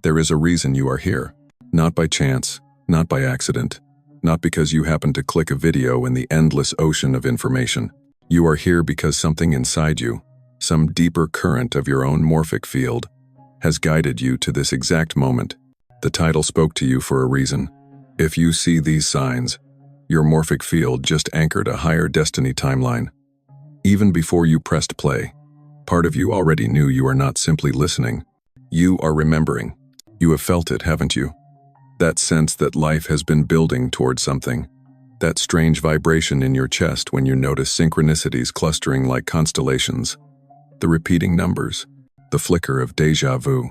There is a reason you are here. Not by chance, not by accident, not because you happen to click a video in the endless ocean of information. You are here because something inside you, some deeper current of your own morphic field, has guided you to this exact moment. The title spoke to you for a reason. If you see these signs, your morphic field just anchored a higher destiny timeline. Even before you pressed play, part of you already knew you are not simply listening. You are remembering. You have felt it, haven't you? That sense that life has been building towards something. That strange vibration in your chest when you notice synchronicities clustering like constellations. The repeating numbers. The flicker of déjà vu.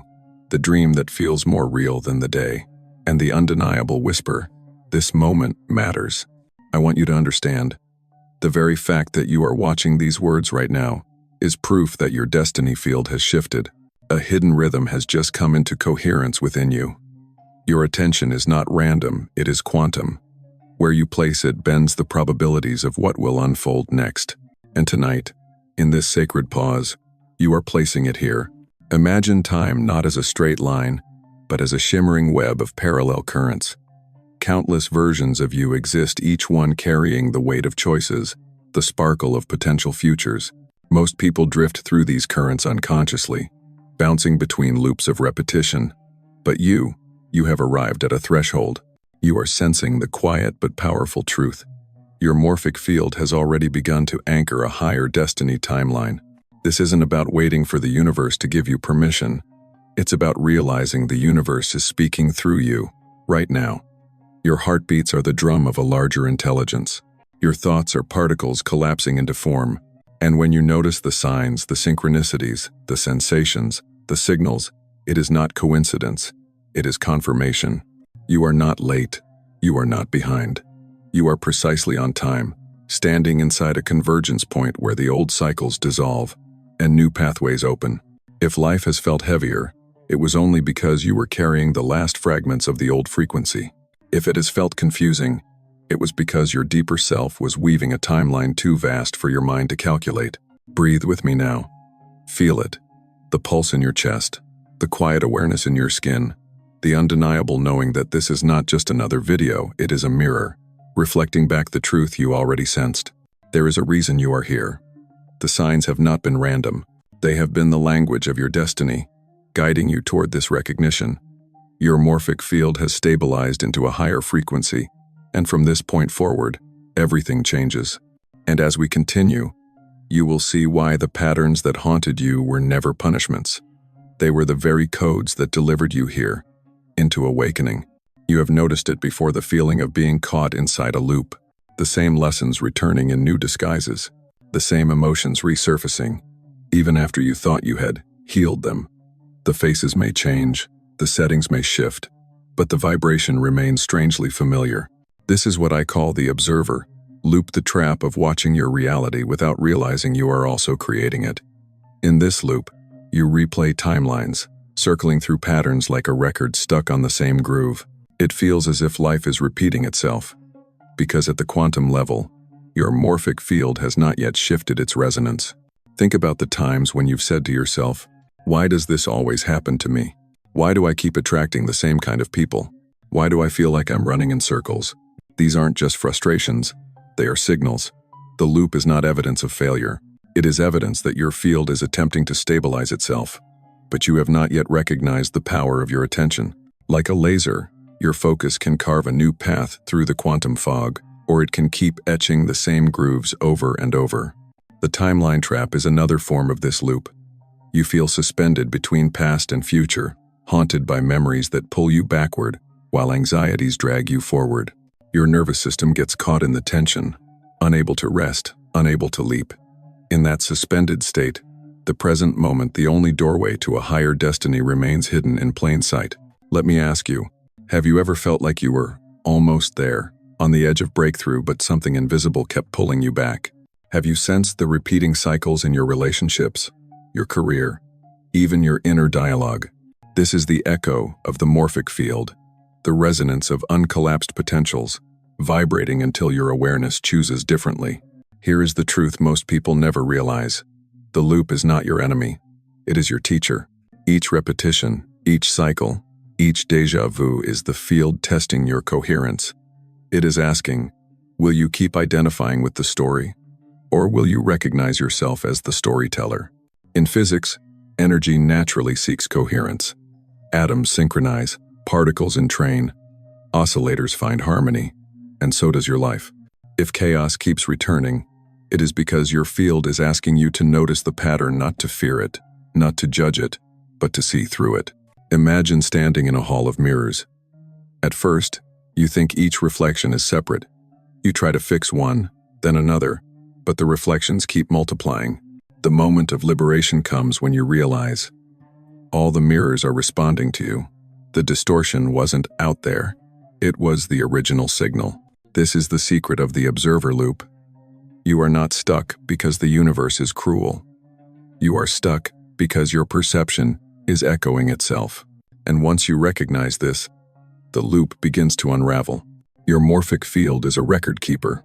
The dream that feels more real than the day. And the undeniable whisper, this moment matters. I want you to understand. The very fact that you are watching these words right now is proof that your destiny field has shifted. A hidden rhythm has just come into coherence within you. Your attention is not random, it is quantum. Where you place it bends the probabilities of what will unfold next. And tonight, in this sacred pause, you are placing it here. Imagine time not as a straight line, but as a shimmering web of parallel currents. Countless versions of you exist, each one carrying the weight of choices, the sparkle of potential futures. Most people drift through these currents unconsciously, bouncing between loops of repetition. But you have arrived at a threshold. You are sensing the quiet but powerful truth. Your morphic field has already begun to anchor a higher destiny timeline. This isn't about waiting for the universe to give you permission. It's about realizing the universe is speaking through you, right now. Your heartbeats are the drum of a larger intelligence. Your thoughts are particles collapsing into form. And when you notice the signs, the synchronicities, the sensations, the signals, it is not coincidence. It is confirmation. You are not late. You are not behind. You are precisely on time, standing inside a convergence point where the old cycles dissolve and new pathways open. If life has felt heavier, it was only because you were carrying the last fragments of the old frequency. If it has felt confusing, it was because your deeper self was weaving a timeline too vast for your mind to calculate. Breathe with me now. Feel it. The pulse in your chest, the quiet awareness in your skin, the undeniable knowing that this is not just another video, it is a mirror, reflecting back the truth you already sensed. There is a reason you are here. The signs have not been random. They have been the language of your destiny, guiding you toward this recognition. Your morphic field has stabilized into a higher frequency, and from this point forward, everything changes. And as we continue, you will see why the patterns that haunted you were never punishments. They were the very codes that delivered you here, into awakening. You have noticed it before, the feeling of being caught inside a loop, the same lessons returning in new disguises, the same emotions resurfacing, even after you thought you had healed them. The faces may change, the settings may shift, but the vibration remains strangely familiar. This is what I call the observer loop, the trap of watching your reality without realizing you are also creating it. In this loop, you replay timelines, circling through patterns like a record stuck on the same groove. It feels as if life is repeating itself, because at the quantum level, your morphic field has not yet shifted its resonance. Think about the times when you've said to yourself, why does this always happen to me? Why do I keep attracting the same kind of people? Why do I feel like I'm running in circles? These aren't just frustrations, they are signals. The loop is not evidence of failure. It is evidence that your field is attempting to stabilize itself, but you have not yet recognized the power of your attention. Like a laser, your focus can carve a new path through the quantum fog, or it can keep etching the same grooves over and over. The timeline trap is another form of this loop. You feel suspended between past and future, haunted by memories that pull you backward, while anxieties drag you forward. Your nervous system gets caught in the tension, unable to rest, unable to leap. In that suspended state, the present moment, the only doorway to a higher destiny, remains hidden in plain sight. Let me ask you, have you ever felt like you were almost there, on the edge of breakthrough, but something invisible kept pulling you back? Have you sensed the repeating cycles in your relationships, your career, even your inner dialogue? This is the echo of the morphic field, the resonance of uncollapsed potentials, vibrating until your awareness chooses differently. Here is the truth most people never realize. The loop is not your enemy. It is your teacher. Each repetition, each cycle, Each déjà vu is the field testing your coherence. It is asking, will you keep identifying with the story, or will you recognize yourself as the storyteller? In physics, energy naturally seeks coherence. Atoms synchronize, particles entrain, oscillators find harmony, and so does your life. If chaos keeps returning, it is because your field is asking you to notice the pattern, not to fear it, not to judge it, but to see through it. Imagine standing in a hall of mirrors. At first, you think each reflection is separate. You try to fix one, then another, but the reflections keep multiplying. The moment of liberation comes when you realize all the mirrors are responding to you. The distortion wasn't out there. It was the original signal. This is the secret of the observer loop. You are not stuck because the universe is cruel. You are stuck because your perception is echoing itself. And once you recognize this, the loop begins to unravel. Your morphic field is a record keeper.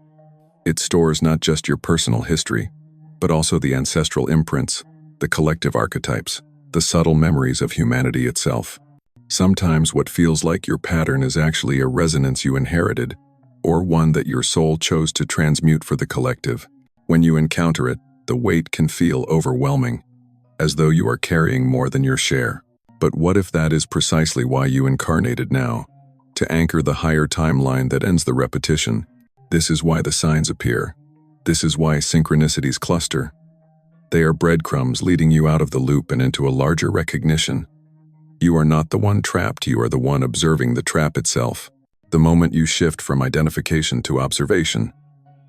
It stores not just your personal history, but also the ancestral imprints, the collective archetypes, the subtle memories of humanity itself. Sometimes what feels like your pattern is actually a resonance you inherited, or one that your soul chose to transmute for the collective. When you encounter it, the weight can feel overwhelming, as though you are carrying more than your share. But what if that is precisely why you incarnated now? To anchor the higher timeline that ends the repetition. This is why the signs appear. This is why synchronicities cluster. They are breadcrumbs leading you out of the loop and into a larger recognition. You are not the one trapped, you are the one observing the trap itself. The moment you shift from identification to observation,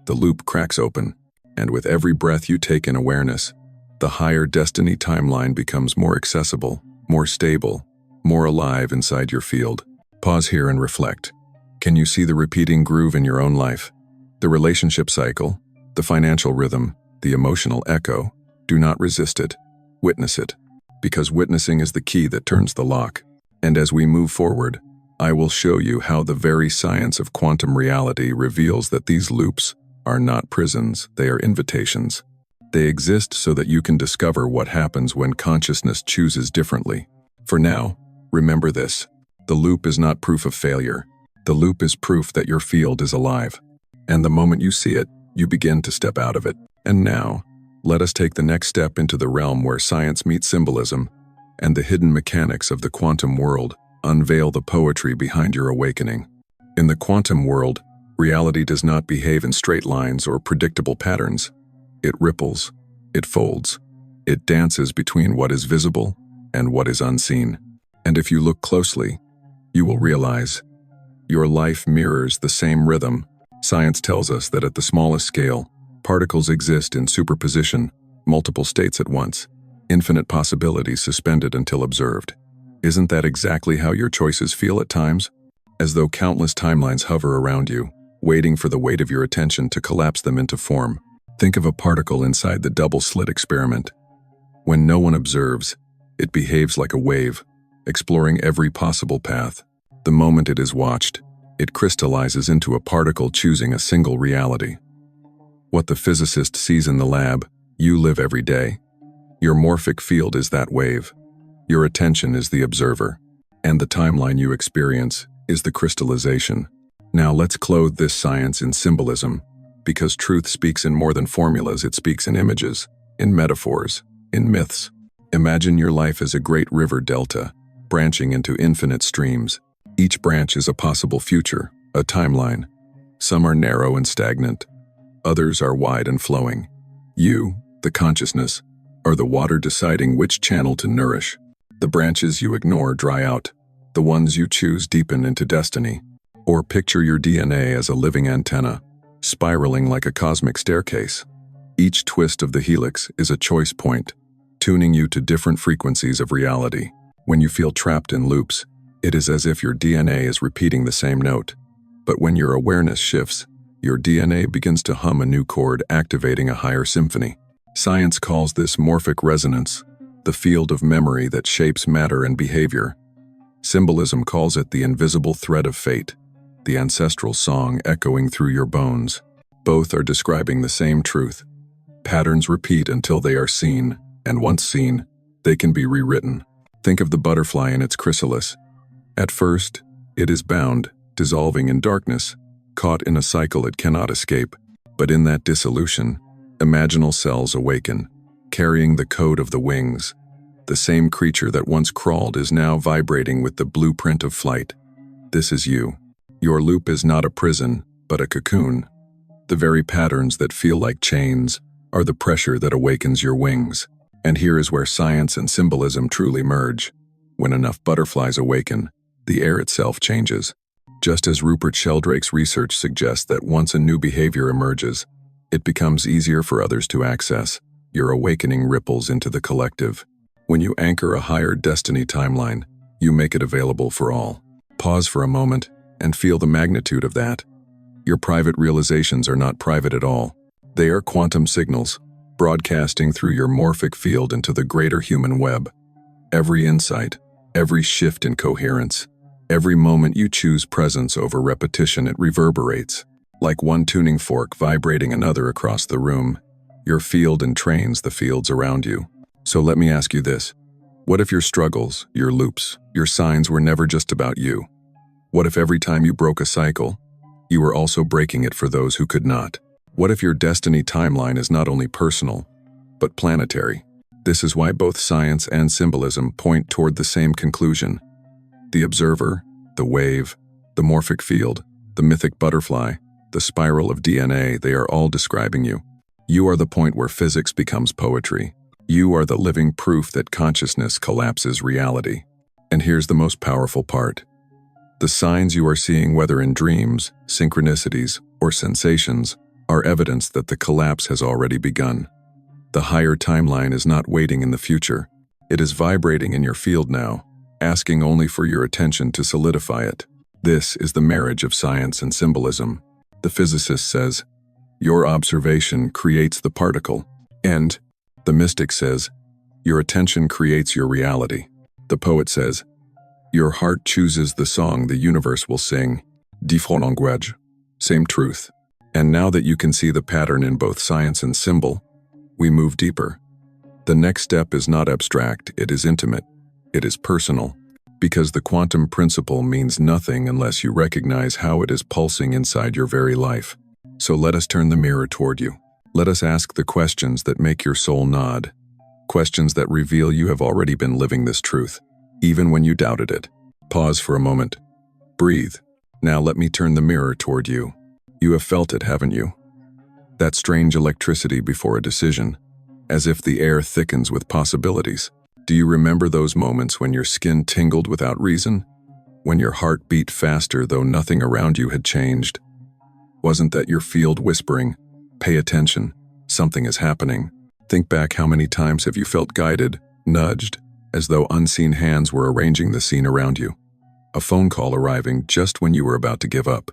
the loop cracks open, and with every breath you take in awareness, the higher destiny timeline becomes more accessible, more stable, more alive inside your field. Pause here and reflect. Can you see the repeating groove in your own life? The relationship cycle, the financial rhythm, the emotional echo. Do not resist it. Witness it. Because witnessing is the key that turns the lock. And as we move forward, I will show you how the very science of quantum reality reveals that these loops are not prisons, they are invitations. They exist so that you can discover what happens when consciousness chooses differently. For now, remember this. The loop is not proof of failure. The loop is proof that your field is alive. And the moment you see it, you begin to step out of it. And now, let us take the next step into the realm where science meets symbolism, and the hidden mechanics of the quantum world unveil the poetry behind your awakening. In the quantum world, reality does not behave in straight lines or predictable patterns. It ripples, it folds, it dances between what is visible and what is unseen. And if you look closely, you will realize your life mirrors the same rhythm. Science tells us that at the smallest scale, particles exist in superposition, multiple states at once, infinite possibilities suspended until observed. Isn't that exactly how your choices feel at times? As though countless timelines hover around you, waiting for the weight of your attention to collapse them into form. Think of a particle inside the double-slit experiment. When no one observes, it behaves like a wave, exploring every possible path. The moment it is watched, it crystallizes into a particle choosing a single reality. What the physicist sees in the lab, you live every day. Your morphic field is that wave. Your attention is the observer, and the timeline you experience is the crystallization. Now let's clothe this science in symbolism, because truth speaks in more than formulas, it speaks in images, in metaphors, in myths. Imagine your life as a great river delta, branching into infinite streams. Each branch is a possible future, a timeline. Some are narrow and stagnant. Others are wide and flowing. You, the consciousness, are the water deciding which channel to nourish. The branches you ignore dry out. The ones you choose deepen into destiny. Or picture your DNA as a living antenna, spiraling like a cosmic staircase. Each twist of the helix is a choice point, tuning you to different frequencies of reality. When you feel trapped in loops, it is as if your DNA is repeating the same note. But when your awareness shifts, your DNA begins to hum a new chord, activating a higher symphony. Science calls this morphic resonance, the field of memory that shapes matter and behavior. Symbolism calls it the invisible thread of fate, the ancestral song echoing through your bones. Both are describing the same truth. Patterns repeat until they are seen, and once seen, they can be rewritten. Think of the butterfly in its chrysalis. At first, it is bound, dissolving in darkness, caught in a cycle it cannot escape. But in that dissolution, imaginal cells awaken, carrying the code of the wings. The same creature that once crawled is now vibrating with the blueprint of flight. This is you. Your loop is not a prison, but a cocoon. The very patterns that feel like chains are the pressure that awakens your wings. And here is where science and symbolism truly merge. When enough butterflies awaken, the air itself changes. Just as Rupert Sheldrake's research suggests that once a new behavior emerges, it becomes easier for others to access. Your awakening ripples into the collective. When you anchor a higher destiny timeline, you make it available for all. Pause for a moment and feel the magnitude of that. Your private realizations are not private at all. They are quantum signals, broadcasting through your morphic field into the greater human web. Every insight, every shift in coherence, every moment you choose presence over repetition, it reverberates. Like one tuning fork vibrating another across the room, your field entrains the fields around you. So let me ask you this. What if your struggles, your loops, your signs were never just about you? What if every time you broke a cycle, you were also breaking it for those who could not? What if your destiny timeline is not only personal, but planetary? This is why both science and symbolism point toward the same conclusion. The observer, the wave, the morphic field, the mythic butterfly, the spiral of DNA, they are all describing you. You are the point where physics becomes poetry. You are the living proof that consciousness collapses reality. And here's the most powerful part. The signs you are seeing, whether in dreams, synchronicities, or sensations, are evidence that the collapse has already begun. The higher timeline is not waiting in the future. It is vibrating in your field now, asking only for your attention to solidify it. This is the marriage of science and symbolism. The physicist says, your observation creates the particle. And the mystic says, your attention creates your reality. The poet says, your heart chooses the song the universe will sing. Différent langage. Same truth. And now that you can see the pattern in both science and symbol, we move deeper. The next step is not abstract, it is intimate. It is personal. Because the quantum principle means nothing unless you recognize how it is pulsing inside your very life. So let us turn the mirror toward you. Let us ask the questions that make your soul nod. Questions that reveal you have already been living this truth, even when you doubted it. Pause for a moment. Breathe. Now let me turn the mirror toward you. You have felt it, haven't you? That strange electricity before a decision, as if the air thickens with possibilities. Do you remember those moments when your skin tingled without reason? When your heart beat faster though nothing around you had changed? Wasn't that your field whispering, pay attention, something is happening? Think back, how many times have you felt guided, nudged, as though unseen hands were arranging the scene around you? A phone call arriving just when you were about to give up.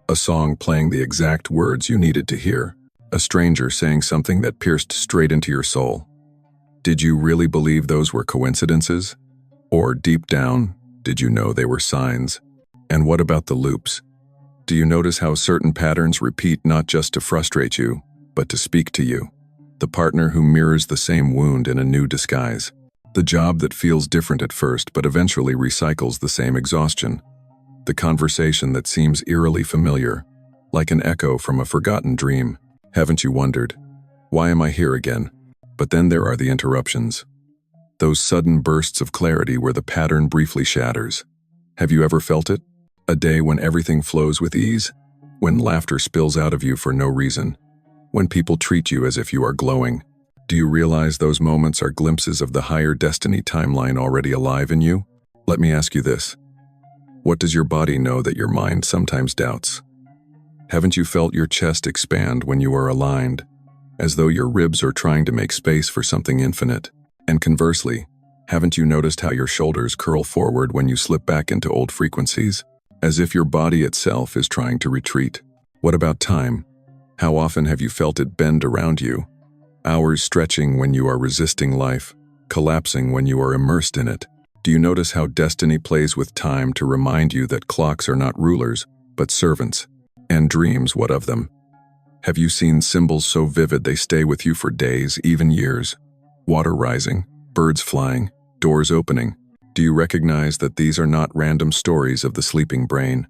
A song playing the exact words you needed to hear. A stranger saying something that pierced straight into your soul. Did you really believe those were coincidences? Or deep down, did you know they were signs? And what about the loops? Do you notice how certain patterns repeat not just to frustrate you, but to speak to you? The partner who mirrors the same wound in a new disguise. The job that feels different at first but eventually recycles the same exhaustion. The conversation that seems eerily familiar, like an echo from a forgotten dream. Haven't you wondered, why am I here again? But then there are the interruptions. Those sudden bursts of clarity where the pattern briefly shatters. Have you ever felt it? A day when everything flows with ease? When laughter spills out of you for no reason? When people treat you as if you are glowing? Do you realize those moments are glimpses of the higher destiny timeline already alive in you? Let me ask you this. What does your body know that your mind sometimes doubts? Haven't you felt your chest expand when you are aligned, as though your ribs are trying to make space for something infinite? And conversely, haven't you noticed how your shoulders curl forward when you slip back into old frequencies, as if your body itself is trying to retreat? What about time? How often have you felt it bend around you? Hours stretching when you are resisting life, collapsing when you are immersed in it. Do you notice how destiny plays with time to remind you that clocks are not rulers, but servants? And dreams, what of them? Have you seen symbols so vivid they stay with you for days, even years? Water rising, birds flying, doors opening. Do you recognize that these are not random stories of the sleeping brain,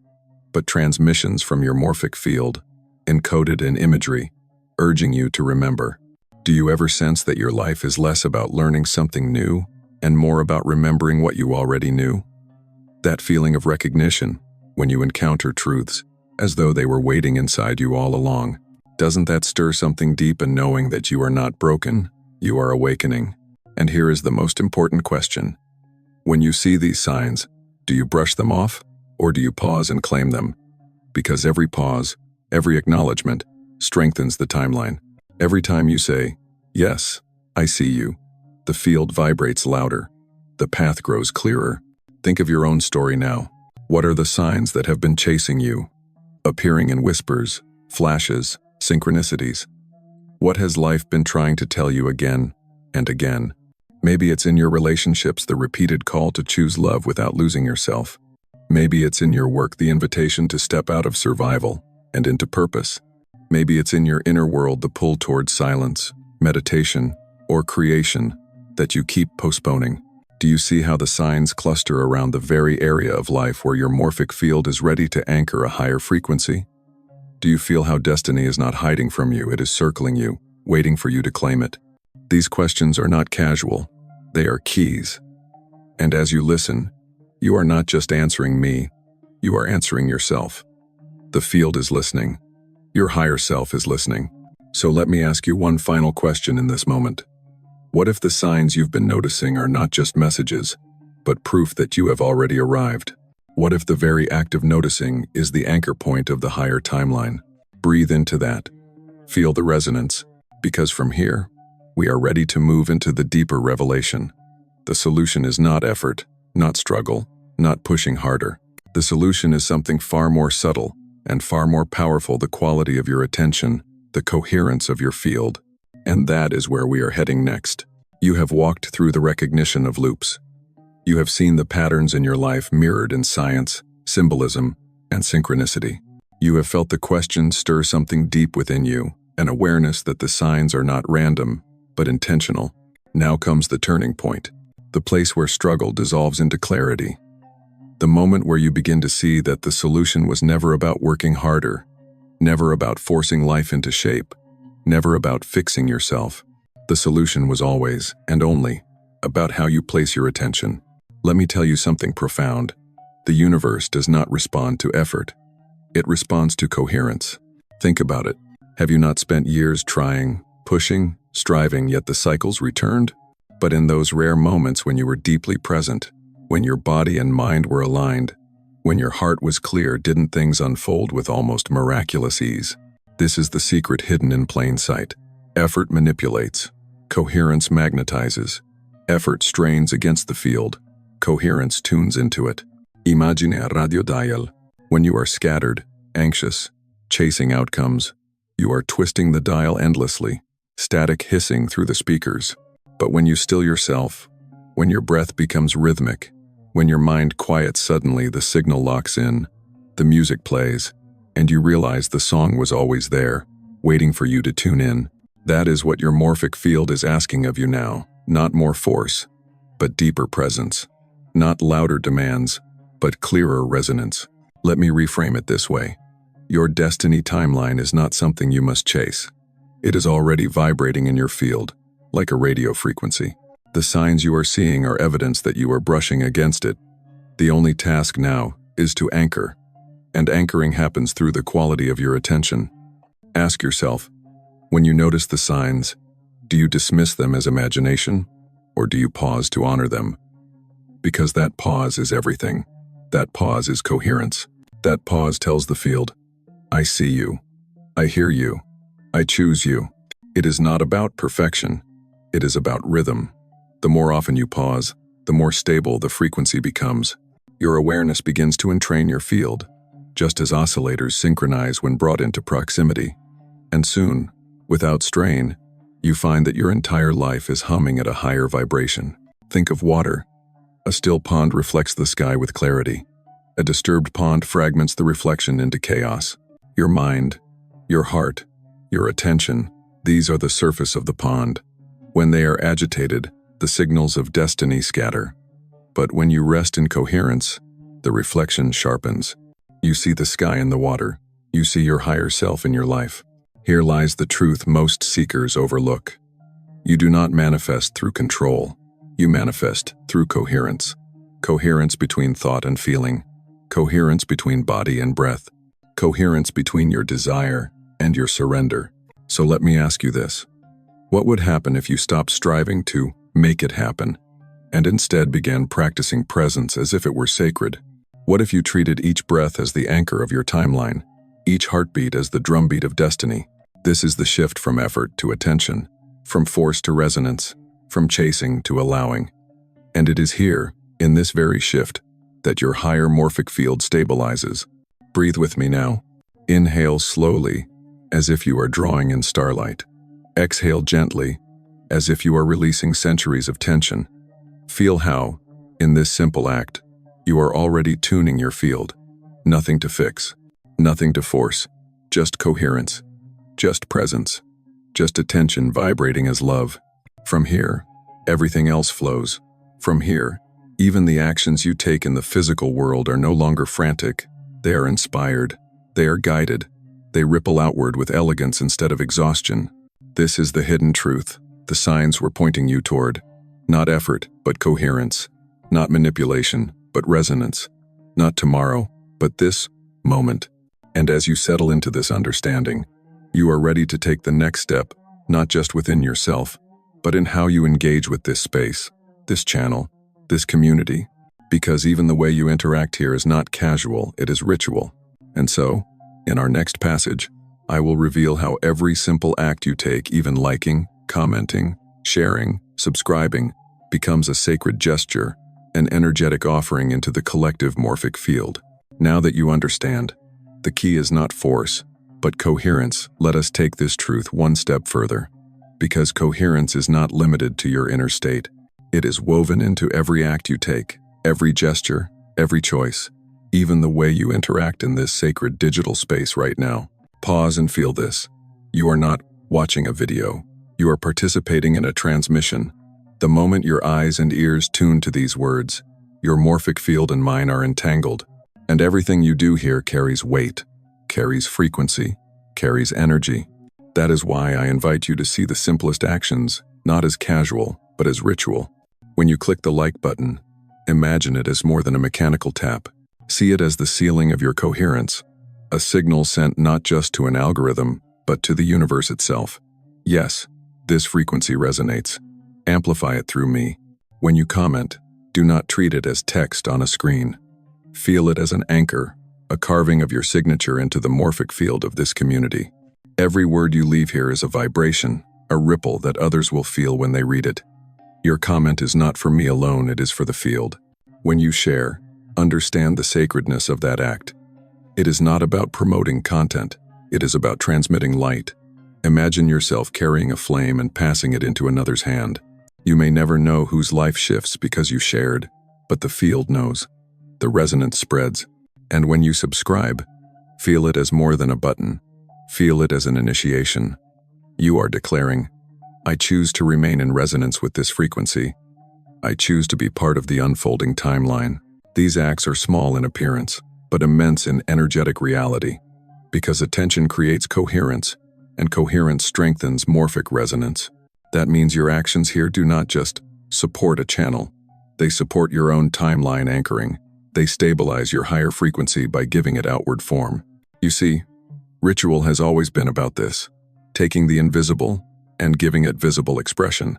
but transmissions from your morphic field, encoded in imagery, urging you to remember? Do you ever sense that your life is less about learning something new and more about remembering what you already knew? That feeling of recognition, when you encounter truths, as though they were waiting inside you all along, doesn't that stir something deep in knowing that you are not broken, you are awakening? And here is the most important question. When you see these signs, do you brush them off, or do you pause and claim them? Because every pause, every acknowledgement, strengthens the timeline. Every time you say, "Yes, I see you," the field vibrates louder. The path grows clearer. Think of your own story now. What are the signs that have been chasing you, appearing in whispers, flashes, synchronicities? What has life been trying to tell you again and again? Maybe it's in your relationships, the repeated call to choose love without losing yourself. Maybe it's in your work, the invitation to step out of survival and into purpose. Maybe it's in your inner world, the pull towards silence, meditation, or creation that you keep postponing. Do you see how the signs cluster around the very area of life where your morphic field is ready to anchor a higher frequency? Do you feel how destiny is not hiding from you, it is circling you, waiting for you to claim it? These questions are not casual, they are keys. And as you listen, you are not just answering me, you are answering yourself. The field is listening. Your higher self is listening. So let me ask you one final question in this moment. What if the signs you've been noticing are not just messages, but proof that you have already arrived? What if the very act of noticing is the anchor point of the higher timeline? Breathe into that. Feel the resonance, because from here, we are ready to move into the deeper revelation. The solution is not effort, not struggle, not pushing harder. The solution is something far more subtle and far more powerful: the quality of your attention, the coherence of your field. And that is where we are heading next. You have walked through the recognition of loops. You have seen the patterns in your life mirrored in science, symbolism, and synchronicity. You have felt the questions stir something deep within you, an awareness that the signs are not random, but intentional. Now comes the turning point, the place where struggle dissolves into clarity. The moment where you begin to see that the solution was never about working harder, never about forcing life into shape, never about fixing yourself. The solution was always, and only, about how you place your attention. Let me tell you something profound. The universe does not respond to effort. It responds to coherence. Think about it. Have you not spent years trying, pushing, striving, yet the cycles returned? But in those rare moments when you were deeply present, when your body and mind were aligned, when your heart was clear, didn't things unfold with almost miraculous ease? This is the secret hidden in plain sight. Effort manipulates. Coherence magnetizes. Effort strains against the field. Coherence tunes into it. Imagine a radio dial. When you are scattered, anxious, chasing outcomes, you are twisting the dial endlessly, static hissing through the speakers. But when you still yourself, when your breath becomes rhythmic, when your mind quiets suddenly, the signal locks in, the music plays, and you realize the song was always there, waiting for you to tune in. That is what your morphic field is asking of you now. Not more force, but deeper presence. Not louder demands, but clearer resonance. Let me reframe it this way. Your destiny timeline is not something you must chase. It is already vibrating in your field, like a radio frequency. The signs you are seeing are evidence that you are brushing against it. The only task now is to anchor, and anchoring happens through the quality of your attention. Ask yourself, when you notice the signs, do you dismiss them as imagination, or do you pause to honor them? Because that pause is everything. That pause is coherence. That pause tells the field, I see you, I hear you, I choose you. It is not about perfection, it is about rhythm. The more often you pause, the more stable the frequency becomes. Your awareness begins to entrain your field, just as oscillators synchronize when brought into proximity. And soon, without strain, you find that your entire life is humming at a higher vibration. Think of water. A still pond reflects the sky with clarity. A disturbed pond fragments the reflection into chaos. Your mind, your heart, your attention, these are the surface of the pond. When they are agitated, the signals of destiny scatter. But when you rest in coherence, the reflection sharpens. You see the sky and the water. You see your higher self in your life. Here lies the truth most seekers overlook. You do not manifest through control. You manifest through coherence. Coherence between thought and feeling. Coherence between body and breath. Coherence between your desire and your surrender. So let me ask you this. What would happen if you stopped striving to make it happen and instead began practicing presence as if it were sacred? What if you treated each breath as the anchor of your timeline, each heartbeat as the drumbeat of destiny? This is the shift from effort to attention, from force to resonance, from chasing to allowing. And it is here, in this very shift, that your higher morphic field stabilizes. Breathe with me now. Inhale slowly, as if you are drawing in starlight. Exhale gently, as if you are releasing centuries of tension. Feel how, in this simple act, you are already tuning your field. Nothing to fix, nothing to force, just coherence, just presence, just attention vibrating as love. From here, everything else flows. From here, even the actions you take in the physical world are no longer frantic. They are inspired. They are guided. They ripple outward with elegance instead of exhaustion. This is the hidden truth. The signs we're pointing you toward. Not effort, but coherence. Not manipulation, but resonance. Not tomorrow, but this moment. And as you settle into this understanding, you are ready to take the next step, not just within yourself, but in how you engage with this space, this channel, this community. Because even the way you interact here is not casual, it is ritual. And so, in our next passage, I will reveal how every simple act you take, even liking, commenting, sharing, subscribing, becomes a sacred gesture, an energetic offering into the collective morphic field. Now that you understand, the key is not force, but coherence. Let us take this truth one step further. Because coherence is not limited to your inner state. It is woven into every act you take, every gesture, every choice, even the way you interact in this sacred digital space right now. Pause and feel this. You are not watching a video. You are participating in a transmission. The moment your eyes and ears tune to these words, your morphic field and mine are entangled, and everything you do here carries weight, carries frequency, carries energy. That is why I invite you to see the simplest actions, not as casual, but as ritual. When you click the like button, imagine it as more than a mechanical tap. See it as the sealing of your coherence, a signal sent not just to an algorithm, but to the universe itself. Yes, this frequency resonates. Amplify it through me. When you comment, do not treat it as text on a screen. Feel it as an anchor, a carving of your signature into the morphic field of this community. Every word you leave here is a vibration, a ripple that others will feel when they read it. Your comment is not for me alone, it is for the field. When you share, understand the sacredness of that act. It is not about promoting content, it is about transmitting light. Imagine yourself carrying a flame and passing it into another's hand. You may never know whose life shifts because you shared, but the field knows. The resonance spreads. And when you subscribe, feel it as more than a button. Feel it as an initiation. You are declaring, I choose to remain in resonance with this frequency. I choose to be part of the unfolding timeline. These acts are small in appearance, but immense in energetic reality, because attention creates coherence, and coherence strengthens morphic resonance. That means your actions here do not just support a channel. They support your own timeline anchoring. They stabilize your higher frequency by giving it outward form. You see, ritual has always been about this, taking the invisible and giving it visible expression.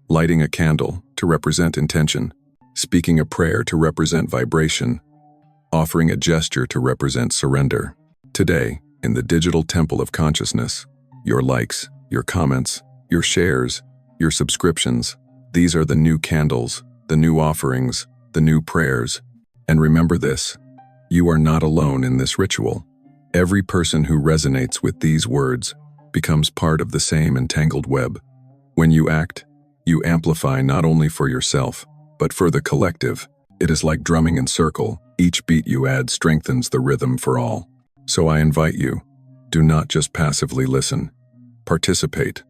Lighting a candle to represent intention, speaking a prayer to represent vibration, offering a gesture to represent surrender. Today, in the digital temple of consciousness, your likes, your comments, your shares, your subscriptions, these are the new candles, the new offerings, the new prayers. And remember this, you are not alone in this ritual. Every person who resonates with these words becomes part of the same entangled web. When you act, you amplify not only for yourself, but for the collective. It is like drumming in circle. Each beat you add strengthens the rhythm for all. So I invite you, do not just passively listen. Participate.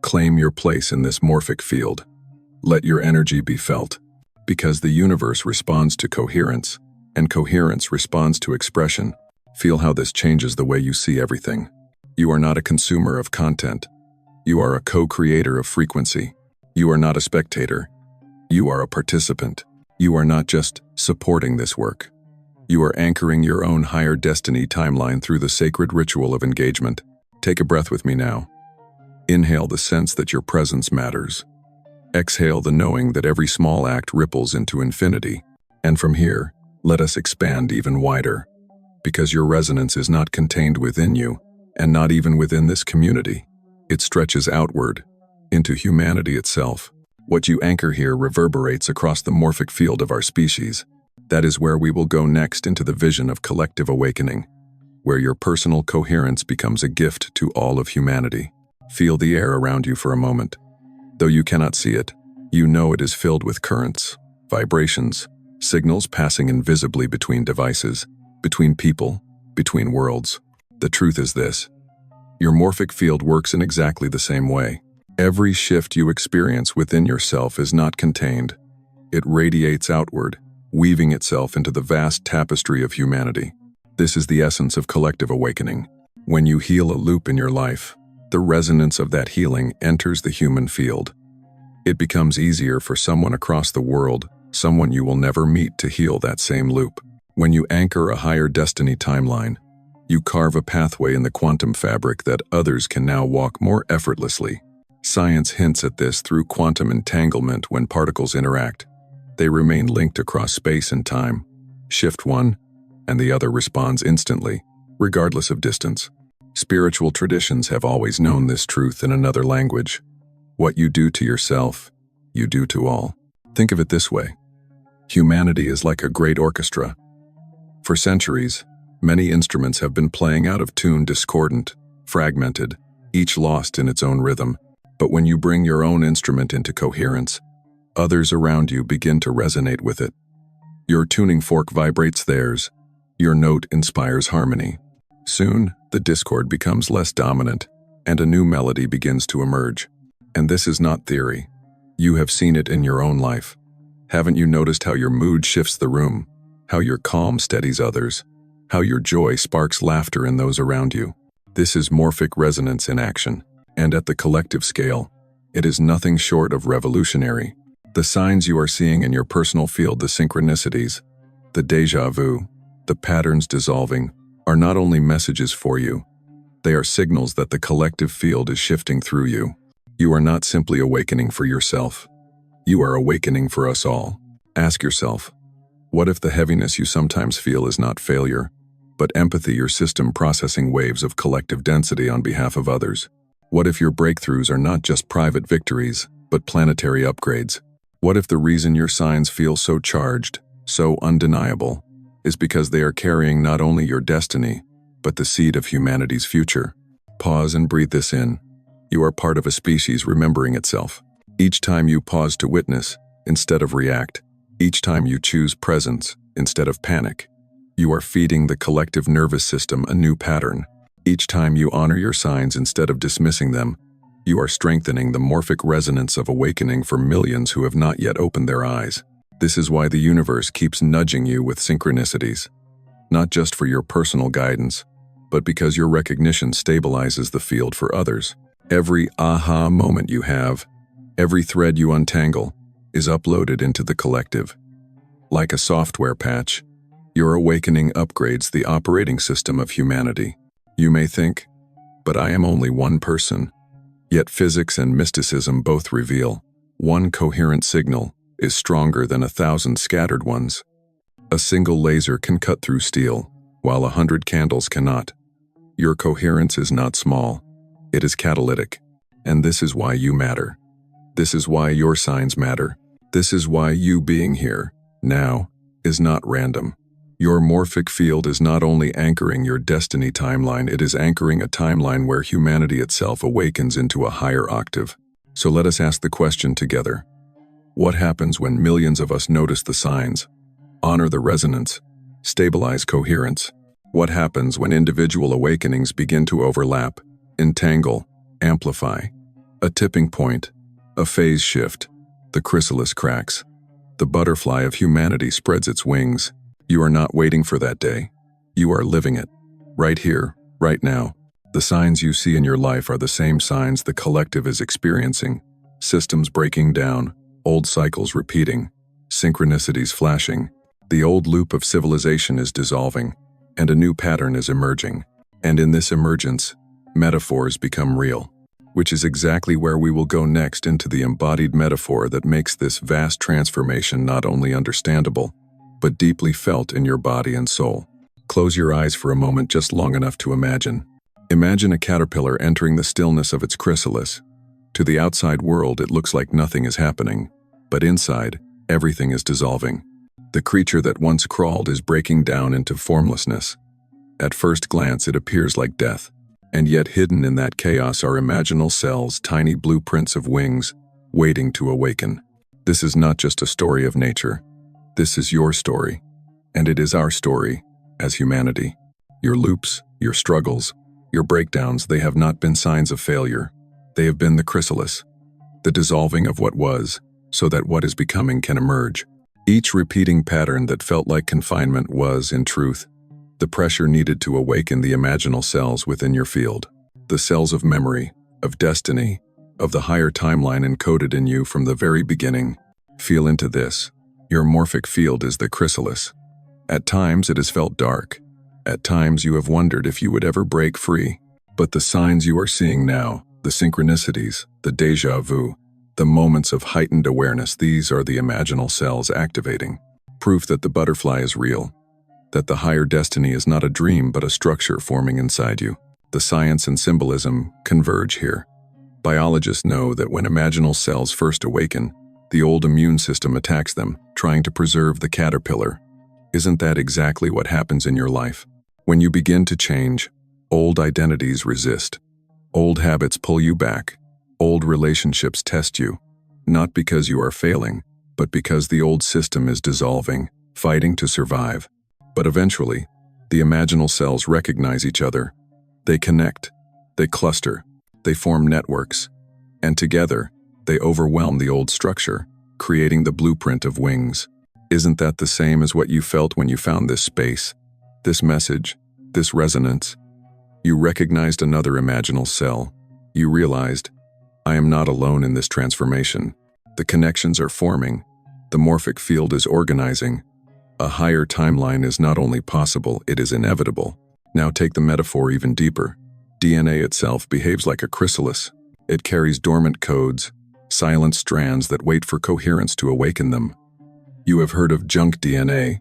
Claim your place in this morphic field. Let your energy be felt. Because the universe responds to coherence, and coherence responds to expression. Feel how this changes the way you see everything. You are not a consumer of content. You are a co-creator of frequency. You are not a spectator. You are a participant. You are not just supporting this work. You are anchoring your own higher destiny timeline through the sacred ritual of engagement. Take a breath with me now. Inhale the sense that your presence matters. Exhale the knowing that every small act ripples into infinity. And from here, let us expand even wider. Because your resonance is not contained within you, and not even within this community. It stretches outward, into humanity itself. What you anchor here reverberates across the morphic field of our species. That is where we will go next, into the vision of collective awakening, where your personal coherence becomes a gift to all of humanity. Feel the air around you for a moment. Though you cannot see it, you know it is filled with currents, vibrations, signals passing invisibly between devices, between people, between worlds. The truth is this: your morphic field works in exactly the same way. Every shift you experience within yourself is not contained. It radiates outward, weaving itself into the vast tapestry of humanity. This is the essence of collective awakening. When you heal a loop in your life, the resonance of that healing enters the human field. It becomes easier for someone across the world, someone you will never meet, to heal that same loop. When you anchor a higher destiny timeline, you carve a pathway in the quantum fabric that others can now walk more effortlessly. Science hints at this through quantum entanglement. When particles interact, they remain linked across space and time. Shift one, and the other responds instantly, regardless of distance. Spiritual traditions have always known this truth in another language. What you do to yourself, you do to all. Think of it this way. Humanity is like a great orchestra. For centuries, many instruments have been playing out of tune, discordant, fragmented, each lost in its own rhythm. But when you bring your own instrument into coherence, others around you begin to resonate with it. Your tuning fork vibrates theirs. Your note inspires harmony. Soon, the discord becomes less dominant, and a new melody begins to emerge. And this is not theory. You have seen it in your own life. Haven't you noticed how your mood shifts the room, how your calm steadies others, how your joy sparks laughter in those around you? This is morphic resonance in action, and at the collective scale, it is nothing short of revolutionary. The signs you are seeing in your personal field, the synchronicities, the déjà vu, the patterns dissolving, are not only messages for you, they are signals that the collective field is shifting through you. You are not simply awakening for yourself. You are awakening for us all. Ask yourself, what if the heaviness you sometimes feel is not failure, but empathy, your system processing waves of collective density on behalf of others? What if your breakthroughs are not just private victories, but planetary upgrades? What if the reason your signs feel so charged, so undeniable, is because they are carrying not only your destiny, but the seed of humanity's future? Pause and breathe this in. You are part of a species remembering itself. Each time you pause to witness, instead of react, each time you choose presence instead of panic, you are feeding the collective nervous system a new pattern. Each time you honor your signs instead of dismissing them, you are strengthening the morphic resonance of awakening for millions who have not yet opened their eyes. This is why the universe keeps nudging you with synchronicities. Not just for your personal guidance, but because your recognition stabilizes the field for others. Every aha moment you have, every thread you untangle, is uploaded into the collective. Like a software patch, your awakening upgrades the operating system of humanity. You may think, but I am only one person. Yet physics and mysticism both reveal, one coherent signal is stronger than 1,000 scattered ones. A single laser can cut through steel, while 100 candles cannot. Your coherence is not small, it is catalytic. And this is why you matter. This is why your signs matter. This is why you being here, now, is not random. Your morphic field is not only anchoring your destiny timeline, it is anchoring a timeline where humanity itself awakens into a higher octave. So let us ask the question together. What happens when millions of us notice the signs, honor the resonance, stabilize coherence? What happens when individual awakenings begin to overlap, entangle, amplify? A tipping point, a phase shift, the chrysalis cracks. The butterfly of humanity spreads its wings. You are not waiting for that day. You are living it. Right here, right now. The signs you see in your life are the same signs the collective is experiencing. Systems breaking down, old cycles repeating, synchronicities flashing. The old loop of civilization is dissolving, and a new pattern is emerging. And in this emergence, metaphors become real, which is exactly where we will go next, into the embodied metaphor that makes this vast transformation not only understandable, but deeply felt in your body and soul. Close your eyes for a moment, just long enough to imagine. Imagine a caterpillar entering the stillness of its chrysalis. To the outside world, it looks like nothing is happening, but inside, everything is dissolving. The creature that once crawled is breaking down into formlessness. At first glance, it appears like death, and yet hidden in that chaos are imaginal cells, tiny blueprints of wings, waiting to awaken. This is not just a story of nature. This is your story, and it is our story as humanity. Your loops, your struggles, your breakdowns, they have not been signs of failure. They have been the chrysalis, the dissolving of what was, so that what is becoming can emerge. Each repeating pattern that felt like confinement was, in truth, the pressure needed to awaken the imaginal cells within your field. The cells of memory, of destiny, of the higher timeline encoded in you from the very beginning. Feel into this. Your morphic field is the chrysalis. At times it has felt dark. At times you have wondered if you would ever break free. But the signs you are seeing now, the synchronicities, the déjà vu, the moments of heightened awareness, these are the imaginal cells activating. Proof that the butterfly is real. That the higher destiny is not a dream but a structure forming inside you. The science and symbolism converge here. Biologists know that when imaginal cells first awaken, the old immune system attacks them, trying to preserve the caterpillar. Isn't that exactly what happens in your life? When you begin to change, old identities resist. Old habits pull you back. Old relationships test you. Not because you are failing, but because the old system is dissolving, fighting to survive. But eventually, the imaginal cells recognize each other. They connect, they cluster, they form networks, and together, they overwhelm the old structure, creating the blueprint of wings. Isn't that the same as what you felt when you found this space, this message, this resonance? You recognized another imaginal cell. You realized, I am not alone in this transformation. The connections are forming. The morphic field is organizing. A higher timeline is not only possible, it is inevitable. Now take the metaphor even deeper. DNA itself behaves like a chrysalis. It carries dormant codes, silent strands that wait for coherence to awaken them. You have heard of junk DNA,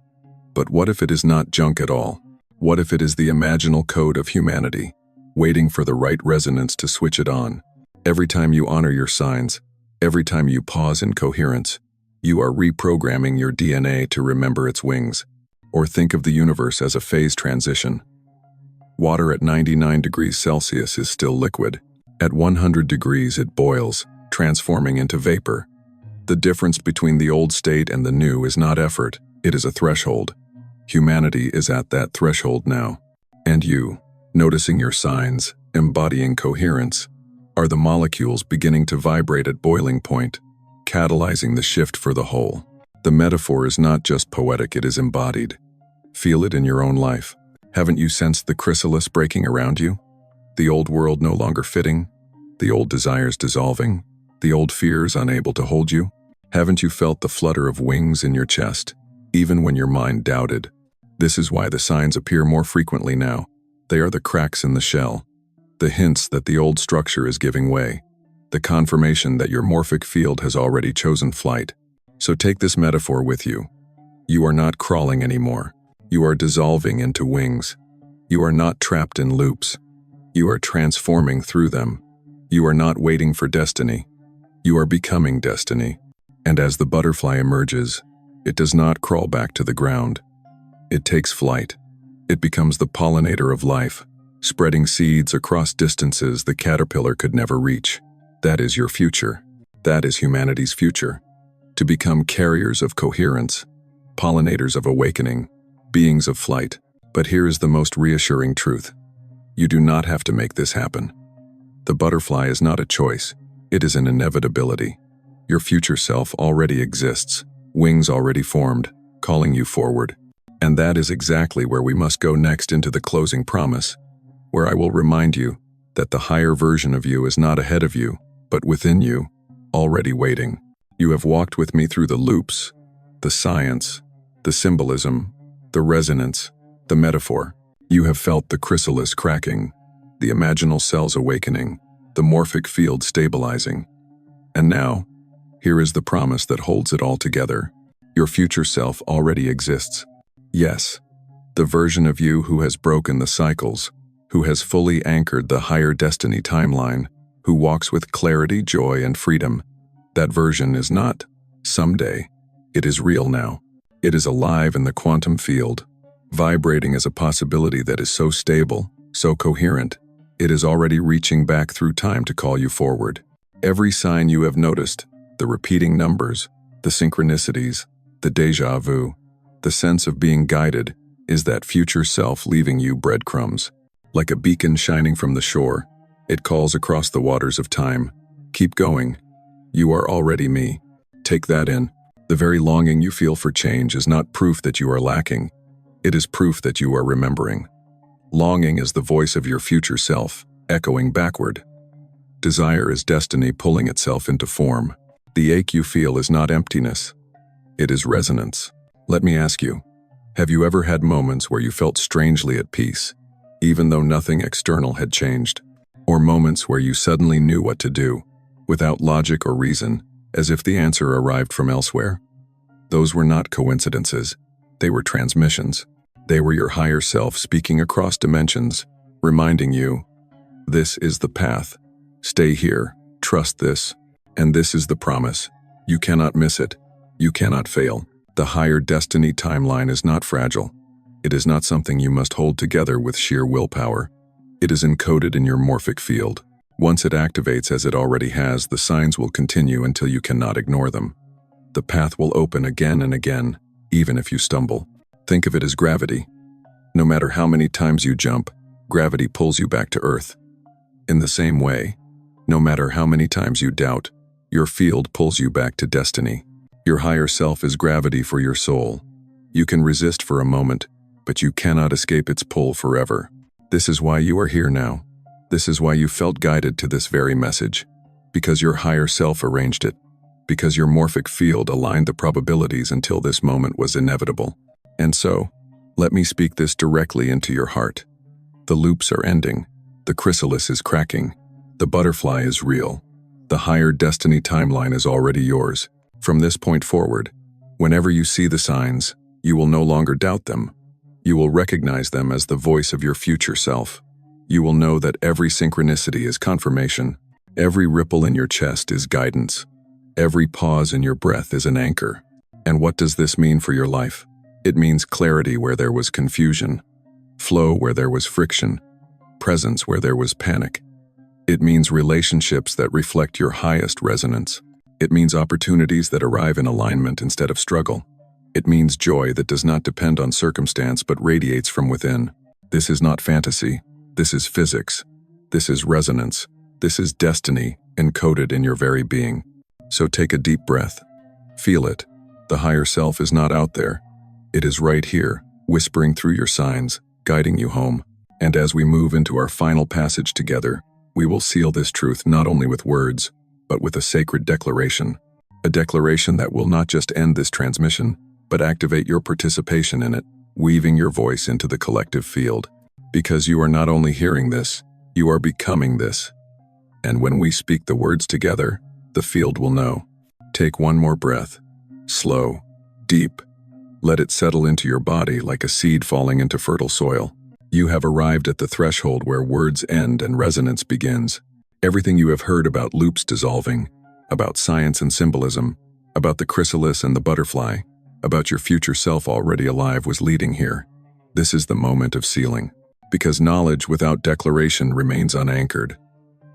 but what if it is not junk at all? What if it is the imaginal code of humanity, waiting for the right resonance to switch it on? Every time you honor your signs, every time you pause in coherence, you are reprogramming your DNA to remember its wings. Or think of the universe as a phase transition. Water at 99 degrees Celsius is still liquid. At 100 degrees it boils, transforming into vapor. The difference between the old state and the new is not effort, it is a threshold. Humanity is at that threshold now. And you, noticing your signs, embodying coherence, are the molecules beginning to vibrate at boiling point, catalyzing the shift for the whole. The metaphor is not just poetic, it is embodied. Feel it in your own life. Haven't you sensed the chrysalis breaking around you? The old world no longer fitting? The old desires dissolving? The old fears unable to hold you? Haven't you felt the flutter of wings in your chest, even when your mind doubted? This is why the signs appear more frequently now. They are the cracks in the shell, the hints that the old structure is giving way, the confirmation that your morphic field has already chosen flight. So take this metaphor with you. You are not crawling anymore. You are dissolving into wings. You are not trapped in loops. You are transforming through them. You are not waiting for destiny. You are becoming destiny. And as the butterfly emerges, it does not crawl back to the ground. It takes flight. It becomes the pollinator of life, spreading seeds across distances the caterpillar could never reach. That is your future. That is humanity's future. To become carriers of coherence, pollinators of awakening, beings of flight. But here is the most reassuring truth. You do not have to make this happen. The butterfly is not a choice. It is an inevitability. Your future self already exists, wings already formed, calling you forward. And that is exactly where we must go next into the closing promise, where I will remind you that the higher version of you is not ahead of you, but within you, already waiting. You have walked with me through the loops, the science, the symbolism, the resonance, the metaphor. You have felt the chrysalis cracking, the imaginal cells awakening, the morphic field stabilizing. And now, here is the promise that holds it all together. Your future self already exists. Yes, the version of you who has broken the cycles, who has fully anchored the higher destiny timeline, who walks with clarity, joy, and freedom. That version is not someday. It is real now. It is alive in the quantum field, vibrating as a possibility that is so stable, so coherent. It is already reaching back through time to call you forward. Every sign you have noticed, the repeating numbers, the synchronicities, the déjà vu, the sense of being guided, is that future self leaving you breadcrumbs. Like a beacon shining from the shore, it calls across the waters of time. Keep going. You are already me. Take that in. The very longing you feel for change is not proof that you are lacking. It is proof that you are remembering. Longing is the voice of your future self, echoing backward. Desire is destiny pulling itself into form. The ache you feel is not emptiness. It is resonance. Let me ask you, have you ever had moments where you felt strangely at peace, even though nothing external had changed? Or moments where you suddenly knew what to do, without logic or reason, as if the answer arrived from elsewhere? Those were not coincidences. They were transmissions. They were your higher self speaking across dimensions, reminding you, this is the path. Stay here, trust this, and this is the promise. You cannot miss it. You cannot fail. The higher destiny timeline is not fragile. It is not something you must hold together with sheer willpower. It is encoded in your morphic field. Once it activates as it already has, the signs will continue until you cannot ignore them. The path will open again and again, even if you stumble. Think of it as gravity. No matter how many times you jump, gravity pulls you back to Earth. In the same way, no matter how many times you doubt, your field pulls you back to destiny. Your higher self is gravity for your soul. You can resist for a moment, but you cannot escape its pull forever. This is why you are here now. This is why you felt guided to this very message. Because your higher self arranged it. Because your morphic field aligned the probabilities until this moment was inevitable. And so, let me speak this directly into your heart. The loops are ending. The chrysalis is cracking. The butterfly is real. The higher destiny timeline is already yours. From this point forward, whenever you see the signs, you will no longer doubt them. You will recognize them as the voice of your future self. You will know that every synchronicity is confirmation. Every ripple in your chest is guidance. Every pause in your breath is an anchor. And what does this mean for your life? It means clarity where there was confusion, flow where there was friction, presence where there was panic. It means relationships that reflect your highest resonance. It means opportunities that arrive in alignment instead of struggle. It means joy that does not depend on circumstance but radiates from within. This is not fantasy. This is physics. This is resonance. This is destiny encoded in your very being. So take a deep breath. Feel it. The higher self is not out there. It is right here, whispering through your signs, guiding you home. And as we move into our final passage together, we will seal this truth not only with words, but with a sacred declaration. A declaration that will not just end this transmission, but activate your participation in it, weaving your voice into the collective field. Because you are not only hearing this, you are becoming this. And when we speak the words together, the field will know. Take one more breath. Slow, deep. Let it settle into your body like a seed falling into fertile soil. You have arrived at the threshold where words end and resonance begins. Everything you have heard about loops dissolving, about science and symbolism, about the chrysalis and the butterfly, about your future self already alive was leading here. This is the moment of sealing. Because knowledge without declaration remains unanchored.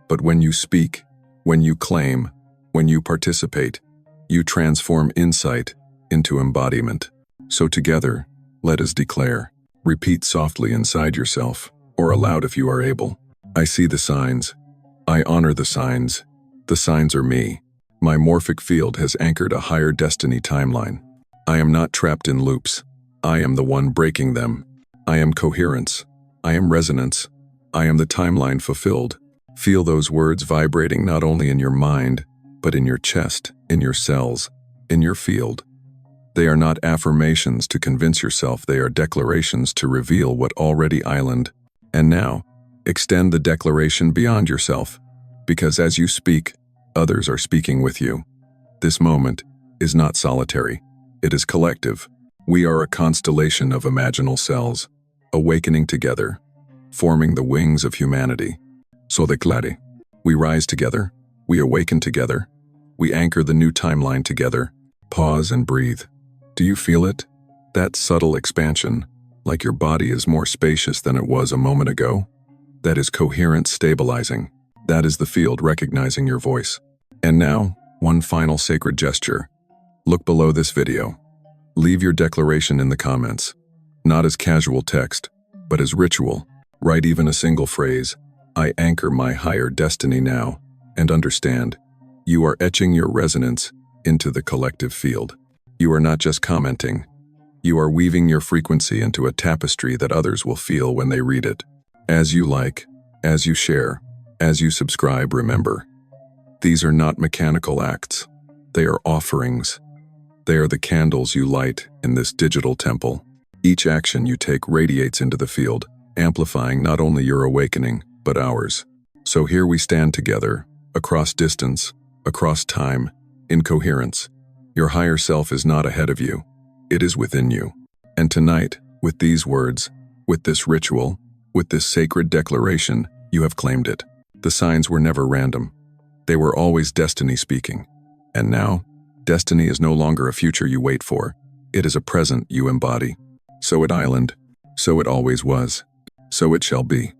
But when you speak, when you claim, when you participate, you transform insight into embodiment. So together, let us declare. Repeat softly inside yourself, or aloud if you are able. I see the signs. I honor the signs. The signs are me. My morphic field has anchored a higher destiny timeline. I am not trapped in loops. I am the one breaking them. I am coherence. I am resonance. I am the timeline fulfilled. Feel those words vibrating not only in your mind, but in your chest, in your cells, in your field. They are not affirmations to convince yourself, they are declarations to reveal what already island. And now, extend the declaration beyond yourself, because as you speak, others are speaking with you. This moment is not solitary, it is collective. We are a constellation of imaginal cells, awakening together, forming the wings of humanity. So declare. We rise together, we awaken together, we anchor the new timeline together. Pause and breathe. Do you feel it? That subtle expansion, like your body is more spacious than it was a moment ago? That is coherence stabilizing. That is the field recognizing your voice. And now, one final sacred gesture. Look below this video. Leave your declaration in the comments. Not as casual text, but as ritual. Write even a single phrase. I anchor my higher destiny now. And understand, you are etching your resonance into the collective field. You are not just commenting. You are weaving your frequency into a tapestry that others will feel when they read it. As you like, as you share, as you subscribe, remember, these are not mechanical acts. They are offerings. They are the candles you light in this digital temple. Each action you take radiates into the field, amplifying not only your awakening, but ours. So here we stand together, across distance, across time, in coherence. Your higher self is not ahead of you. It is within you. And tonight, with these words, with this ritual, with this sacred declaration, you have claimed it. The signs were never random. They were always destiny speaking. And now, destiny is no longer a future you wait for. It is a present you embody. So it island. So it always was. So it shall be.